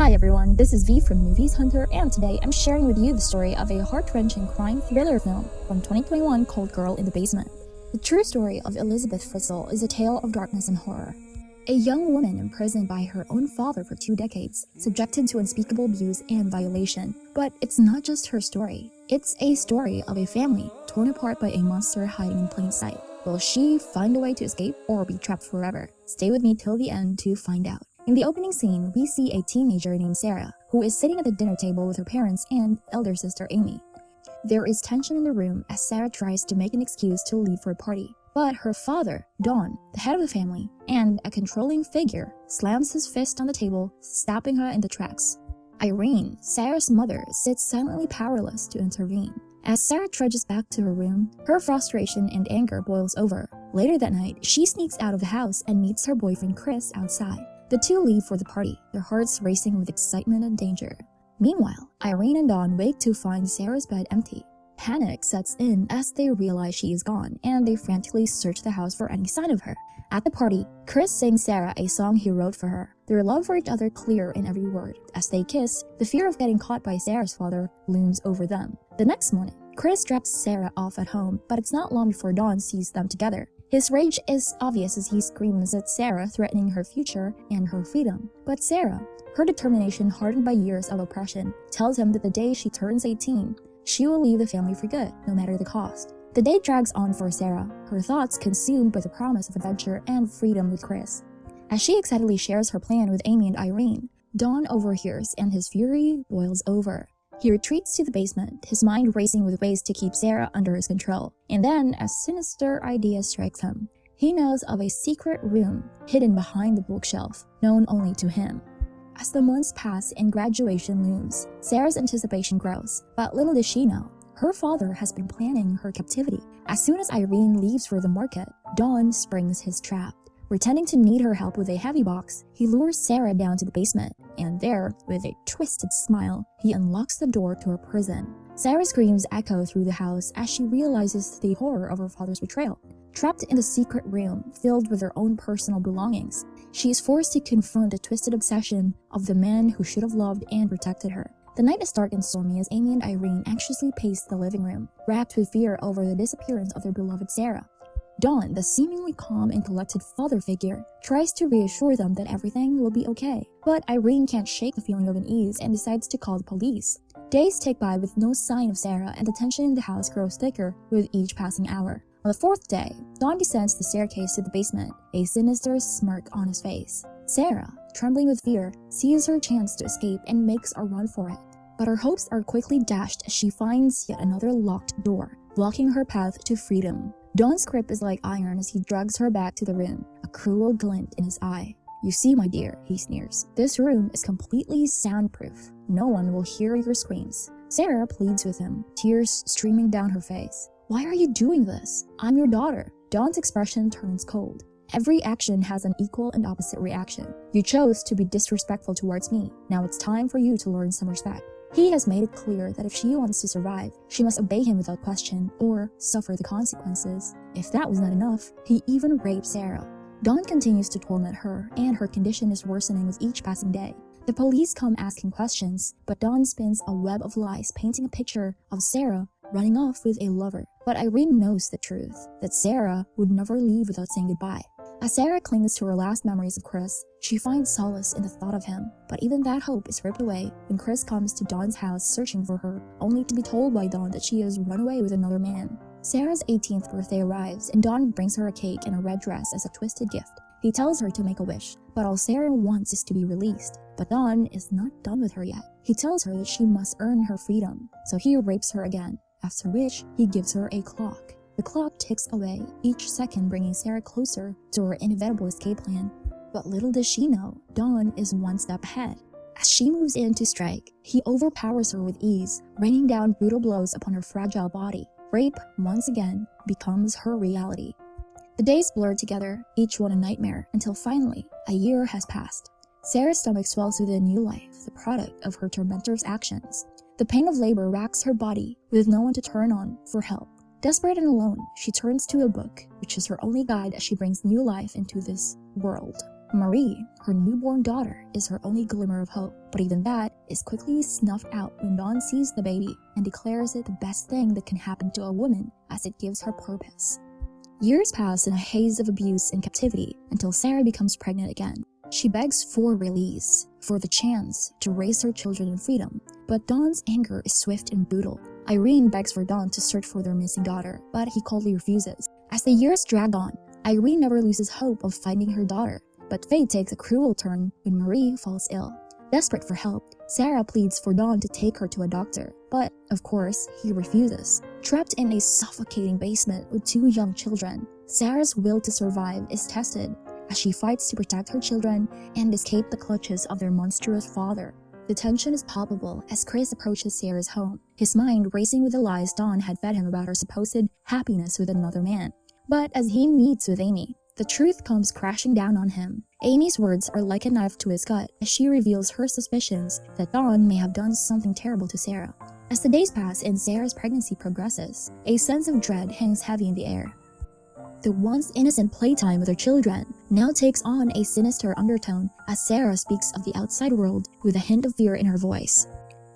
Hi everyone, this is V from Movies Hunter, and today I'm sharing with you the story of a heart-wrenching crime thriller film from 2021 called Girl in the Basement. The true story of Elizabeth Fritzl is a tale of darkness and horror. A young woman imprisoned by her own father for 2 decades, subjected to unspeakable abuse and violation. But it's not just her story. It's a story of a family torn apart by a monster hiding in plain sight. Will she find a way to escape or be trapped forever? Stay with me till the end to find out. In the opening scene, we see a teenager named Sarah, who is sitting at the dinner table with her parents and elder sister Amy. There is tension in the room as Sarah tries to make an excuse to leave for a party. But her father, Don, the head of the family, and a controlling figure, slams his fist on the table, stopping her in the tracks. Irene, Sarah's mother, sits silently powerless to intervene. As Sarah trudges back to her room, her frustration and anger boils over. Later that night, she sneaks out of the house and meets her boyfriend Chris outside. The two leave for the party, their hearts racing with excitement and danger. Meanwhile, Irene and Don wake to find Sarah's bed empty. Panic sets in as they realize she is gone, and they frantically search the house for any sign of her. At the party, Chris sings Sarah a song he wrote for her, their love for each other clear in every word. As they kiss, the fear of getting caught by Sarah's father looms over them. The next morning, Chris drops Sarah off at home, but it's not long before Don sees them together. His rage is obvious as he screams at Sarah, threatening her future and her freedom. But Sarah, her determination hardened by years of oppression, tells him that the day she turns 18, she will leave the family for good, no matter the cost. The day drags on for Sarah, her thoughts consumed by the promise of adventure and freedom with Chris. As she excitedly shares her plan with Amy and Irene, Don overhears and his fury boils over. He retreats to the basement, his mind racing with ways to keep Sarah under his control. And then a sinister idea strikes him. He knows of a secret room hidden behind the bookshelf, known only to him. As the months pass and graduation looms, Sarah's anticipation grows. But little does she know, her father has been planning her captivity. As soon as Irene leaves for the market, Don springs his trap. Pretending to need her help with a heavy box, he lures Sarah down to the basement, and there, with a twisted smile, he unlocks the door to her prison. Sarah's screams echo through the house as she realizes the horror of her father's betrayal. Trapped in the secret room, filled with her own personal belongings, she is forced to confront the twisted obsession of the man who should have loved and protected her. The night is dark and stormy as Amy and Irene anxiously pace the living room, wrapped with fear over the disappearance of their beloved Sarah. Don, the seemingly calm and collected father figure, tries to reassure them that everything will be okay. But Irene can't shake the feeling of unease and decides to call the police. Days tick by with no sign of Sarah, and the tension in the house grows thicker with each passing hour. On the 4th day, Don descends the staircase to the basement, a sinister smirk on his face. Sarah, trembling with fear, sees her chance to escape and makes a run for it. But her hopes are quickly dashed as she finds yet another locked door, blocking her path to freedom. Don's grip is like iron as he drags her back to the room, a cruel glint in his eye. "You see, my dear," he sneers, "this room is completely soundproof. No one will hear your screams." Sarah pleads with him, tears streaming down her face. "Why are you doing this? I'm your daughter." Don's expression turns cold. "Every action has an equal and opposite reaction. You chose to be disrespectful towards me. Now it's time for you to learn some respect." He has made it clear that if she wants to survive, she must obey him without question or suffer the consequences. If that was not enough, he even raped Sarah. Don continues to torment her, and her condition is worsening with each passing day. The police come asking questions, but Don spins a web of lies, painting a picture of Sarah running off with a lover. But Irene knows the truth, that Sarah would never leave without saying goodbye. As Sarah clings to her last memories of Chris, she finds solace in the thought of him. But even that hope is ripped away when Chris comes to Don's house searching for her, only to be told by Don that she has run away with another man. Sarah's 18th birthday arrives, and Don brings her a cake and a red dress as a twisted gift. He tells her to make a wish, but all Sarah wants is to be released. But Don is not done with her yet. He tells her that she must earn her freedom, so he rapes her again, after which he gives her a clock. The clock ticks away, each second bringing Sarah closer to her inevitable escape plan. But little does she know, Don is one step ahead. As she moves in to strike, he overpowers her with ease, raining down brutal blows upon her fragile body. Rape, once again, becomes her reality. The days blur together, each one a nightmare, until finally, a year has passed. Sarah's stomach swells with a new life, the product of her tormentor's actions. The pain of labor racks her body, with no one to turn on for help. Desperate and alone, she turns to a book, which is her only guide as she brings new life into this world. Marie, her newborn daughter, is her only glimmer of hope, but even that is quickly snuffed out when Dawn sees the baby and declares it the best thing that can happen to a woman as it gives her purpose. Years pass in a haze of abuse and captivity until Sarah becomes pregnant again. She begs for release, for the chance to raise her children in freedom, but Dawn's anger is swift and brutal. Irene begs for Dawn to search for their missing daughter, but he coldly refuses. As the years drag on, Irene never loses hope of finding her daughter, but fate takes a cruel turn when Marie falls ill. Desperate for help, Sarah pleads for Dawn to take her to a doctor, but, of course, he refuses. Trapped in a suffocating basement with 2 young children, Sarah's will to survive is tested as she fights to protect her children and escape the clutches of their monstrous father. The tension is palpable as Chris approaches Sarah's home, his mind racing with the lies Dawn had fed him about her supposed happiness with another man. But as he meets with Amy, the truth comes crashing down on him. Amy's words are like a knife to his gut as she reveals her suspicions that Dawn may have done something terrible to Sarah. As the days pass and Sarah's pregnancy progresses, a sense of dread hangs heavy in the air. The once innocent playtime with her children now takes on a sinister undertone as Sarah speaks of the outside world with a hint of fear in her voice.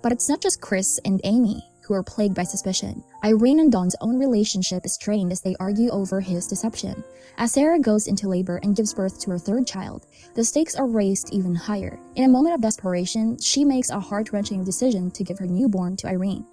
But it's not just Chris and Amy who are plagued by suspicion. Irene and Dawn's own relationship is strained as they argue over his deception. As Sarah goes into labor and gives birth to her 3rd child, the stakes are raised even higher. In a moment of desperation, she makes a heart-wrenching decision to give her newborn to Irene.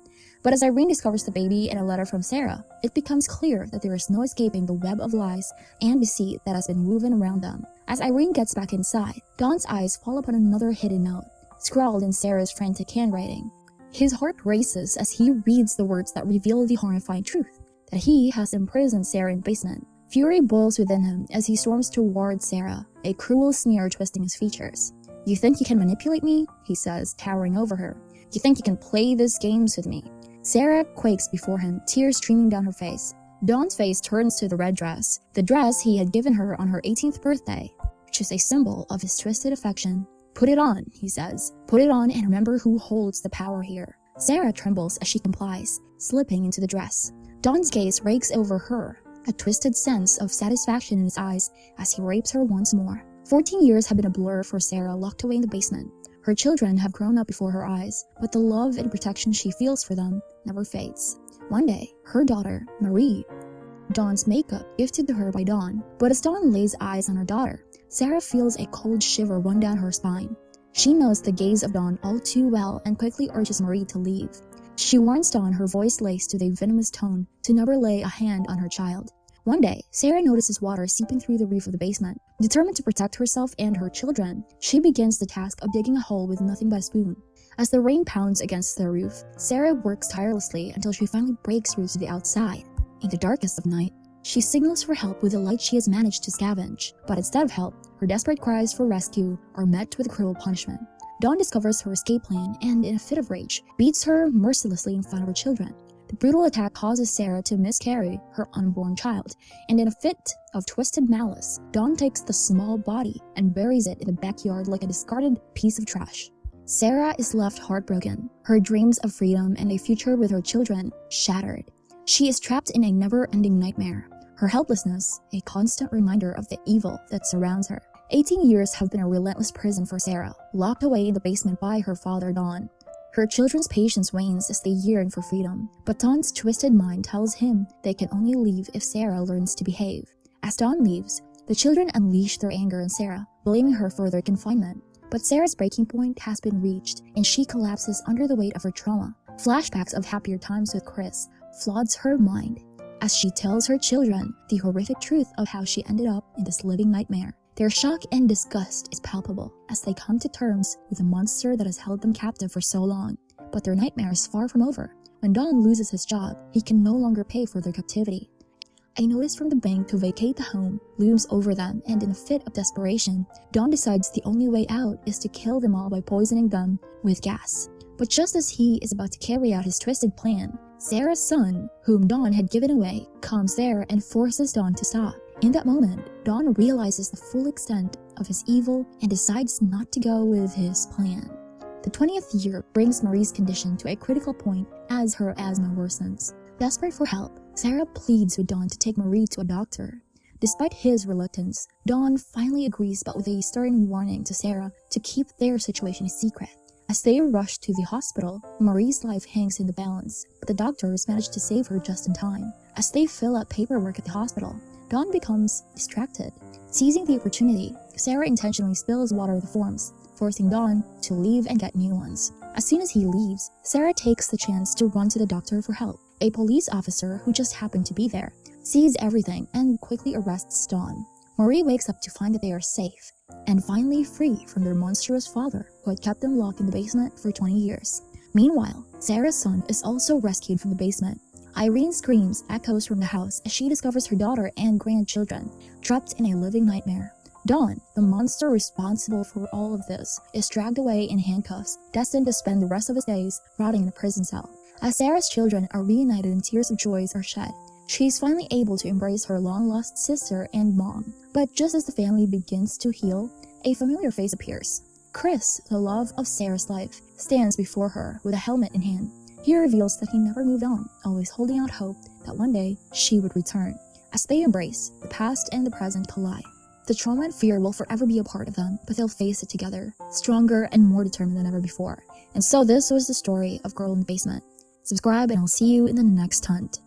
But as Irene discovers the baby in a letter from Sarah, it becomes clear that there is no escaping the web of lies and deceit that has been woven around them. As Irene gets back inside, Dawn's eyes fall upon another hidden note, scrawled in Sarah's frantic handwriting. His heart races as he reads the words that reveal the horrifying truth, that he has imprisoned Sarah in the basement. Fury boils within him as he storms towards Sarah, a cruel sneer twisting his features. "You think you can manipulate me?" he says, towering over her. "You think you can play these games with me?" Sarah quakes before him, tears streaming down her face. Dawn's face turns to the red dress, the dress he had given her on her 18th birthday, which is a symbol of his twisted affection. "Put it on," he says. "Put it on and remember who holds the power here." Sarah trembles as she complies, slipping into the dress. Dawn's gaze rakes over her, a twisted sense of satisfaction in his eyes as he rapes her once more. 14 years have been a blur for Sarah locked away in the basement. Her children have grown up before her eyes, but the love and protection she feels for them never fades. One day, her daughter, Marie, Dawn's makeup gifted to her by Dawn, but as Dawn lays eyes on her daughter, Sarah feels a cold shiver run down her spine. She knows the gaze of Dawn all too well and quickly urges Marie to leave. She warns Dawn, her voice laced with a venomous tone, to never lay a hand on her child. One day, Sarah notices water seeping through the roof of the basement. Determined to protect herself and her children, she begins the task of digging a hole with nothing but a spoon. As the rain pounds against the roof, Sarah works tirelessly until she finally breaks through to the outside. In the darkest of night, she signals for help with the light she has managed to scavenge, but instead of help, her desperate cries for rescue are met with cruel punishment. Dawn discovers her escape plan and, in a fit of rage, beats her mercilessly in front of her children. The brutal attack causes Sarah to miscarry her unborn child, and in a fit of twisted malice, Dawn takes the small body and buries it in the backyard like a discarded piece of trash. Sarah is left heartbroken, her dreams of freedom and a future with her children shattered. She is trapped in a never-ending nightmare, her helplessness a constant reminder of the evil that surrounds her. 18 years have been a relentless prison for Sarah, locked away in the basement by her father Dawn. Her children's patience wanes as they yearn for freedom, but Dawn's twisted mind tells him they can only leave if Sarah learns to behave. As Dawn leaves, the children unleash their anger on Sarah, blaming her for their confinement. But Sarah's breaking point has been reached, and she collapses under the weight of her trauma. Flashbacks of happier times with Chris floods her mind as she tells her children the horrific truth of how she ended up in this living nightmare. Their shock and disgust is palpable as they come to terms with the monster that has held them captive for so long. But their nightmare is far from over. When Dawn loses his job, he can no longer pay for their captivity. A notice from the bank to vacate the home looms over them, and in a fit of desperation, Dawn decides the only way out is to kill them all by poisoning them with gas. But just as he is about to carry out his twisted plan, Sarah's son, whom Dawn had given away, comes there and forces Dawn to stop. In that moment, Dawn realizes the full extent of his evil and decides not to go with his plan. The 20th year brings Marie's condition to a critical point as her asthma worsens. Desperate for help, Sarah pleads with Dawn to take Marie to a doctor. Despite his reluctance, Don finally agrees, but with a stern warning to Sarah to keep their situation a secret. As they rush to the hospital, Marie's life hangs in the balance, but the doctors manage to save her just in time. As they fill out paperwork at the hospital, Don becomes distracted. Seizing the opportunity, Sarah intentionally spills water on the forms, forcing Don to leave and get new ones. As soon as he leaves, Sarah takes the chance to run to the doctor for help. A police officer who just happened to be there sees everything and quickly arrests Don. Marie wakes up to find that they are safe and finally free from their monstrous father who had kept them locked in the basement for 20 years. Meanwhile, Sarah's son is also rescued from the basement. Irene's screams echoes from the house as she discovers her daughter and grandchildren trapped in a living nightmare. Don, the monster responsible for all of this, is dragged away in handcuffs, destined to spend the rest of his days rotting in a prison cell. As Sarah's children are reunited and tears of joy are shed, she's finally able to embrace her long-lost sister and mom. But just as the family begins to heal, a familiar face appears. Chris, the love of Sarah's life, stands before her with a helmet in hand. He reveals that he never moved on, always holding out hope that one day she would return. As they embrace, the past and the present collide. The trauma and fear will forever be a part of them, but they'll face it together, stronger and more determined than ever before. And so this was the story of Girl in the Basement. Subscribe and I'll see you in the next hunt.